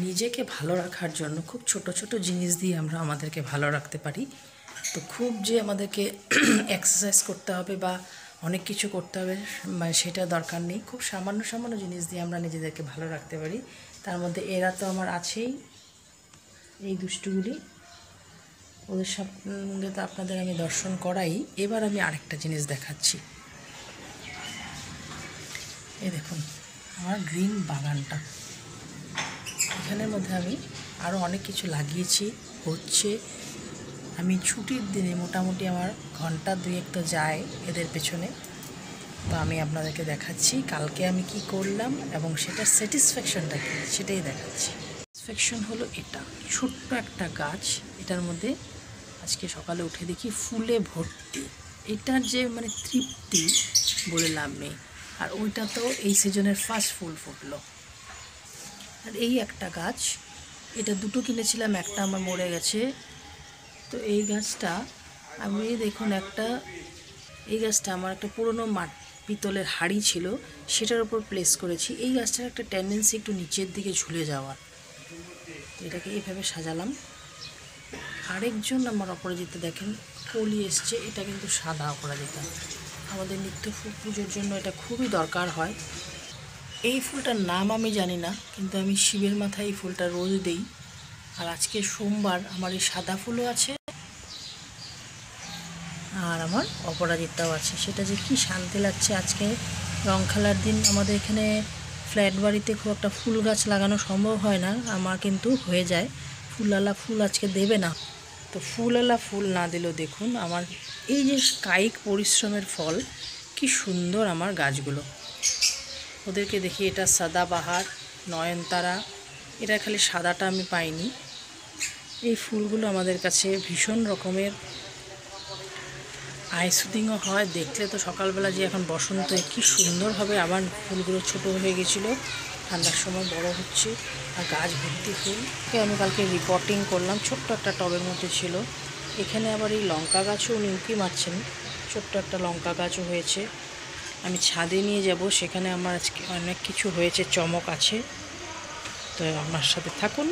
নিজেকে ভালো রাখার জন্য খুব ছোট ছোট জিনিস দিয়ে আমরা আমাদেরকে ভালো রাখতে পারি। তো খুব যে আমাদেরকে এক্সারসাইজ করতে হবে বা অনেক কিছু করতে হবে মানে সেটা দরকার নেই। খুব সামান্য সামান্য জিনিস দিয়ে আমরা নিজেদেরকে ভালো রাখতে পারি। তার মধ্যে এরা তো আমার আছেই, এই দুষ্টুগুলি, ওদের সঙ্গে তো আপনাদের আমি দর্শন করাই। এবার আমি আরেকটা জিনিস দেখাচ্ছি। এই দেখুন আমার গ্রিন বাগানটা, এখানের মধ্যে আমি আরও অনেক কিছু লাগিয়েছি, হচ্ছে। আমি ছুটির দিনে মোটামুটি আমার ঘন্টা দুয়েক তো যায় এদের পেছনে। তো আমি আপনাদেরকে দেখাচ্ছি কালকে আমি কি করলাম এবং সেটার স্যাটিসফ্যাকশনটা কী সেটাই দেখাচ্ছি। স্যাটিসফ্যাকশন হলো এটা, ছোট্ট একটা গাছ, এটার মধ্যে আজকে সকালে উঠে দেখি ফুলে ভর্তি। এটার যে মানে তৃপ্তি বলে লাভ নেই। আর ওইটা তো এই সিজনের ফার্স্ট ফুল ফুটলো। আর এই একটা গাছ, এটা দুটো কিনেছিলাম, একটা আমার মরে গেছে। তো এই গাছটা আমি দেখুন এই গাছটা আমার একটা পুরনো পিতলের হাঁড়ি ছিল, সেটার উপর প্লেস করেছি। এই গাছটার একটা টেন্ডেন্সি একটু নিচের দিকে ঝুলে যাওয়ার, এটাকে এইভাবে সাজালাম। আরেকজন আমার অপরাজিতা দেখেন কলি এসছে, এটা কিন্তু সাদা অপরাজিতা। আমাদের নিত্য পুজোর জন্য এটা খুবই দরকার হয়। এই ফুলটার নাম আমি জানি না, কিন্তু আমি শিবের মাথায় এই ফুলটা রোজ দিই। আর আজকে সোমবার, আমার এই সাদা ফুলও আছে আর আমার অপরাজিতাও আছে। সেটা যে কি শান্তি লাগছে। আজকে রং খেলার দিন, আমাদের এখানে ফ্ল্যাট বাড়িতে খুব একটা ফুল গাছ লাগানো সম্ভব হয় না, আমার কিন্তু হয়ে যায়। ফুলওয়ালা ফুল আজকে দেবে না, তো ফুলওয়ালা ফুল না দিলেও দেখুন আমার এই যে কায়িক পরিশ্রমের ফল, কি সুন্দর আমার গাছগুলো। ওদেরকে দেখি, এটা সাদাবাহার, নয়নতারা, এটা খালি সাদাটা আমি পাইনি। এই ফুলগুলো আমাদের কাছে ভীষণ রকমের আই সুদিংও হয়। দেখলে তো সকালবেলা যে এখন বসন্তে কী সুন্দরভাবে আবার ফুলগুলো ছোট হয়ে গেছিলো, ঠান্ডার সময় বড় হচ্ছে আর গাছ ভর্তি ফুল। আমি কালকে রিপোর্টিং করলাম, ছোট্ট একটা টবের মধ্যে ছিল। এখানে আবার এই লঙ্কা গাছও উনি উঁকি মারছেন, ছোট্ট একটা লঙ্কা গাছও হয়েছে। আমি ছাদে নিয়ে যাব, সেখানে আমার আজকে অনেক কিছু হয়েছে, চমক আছে। তো আমার সাথে থাকুন।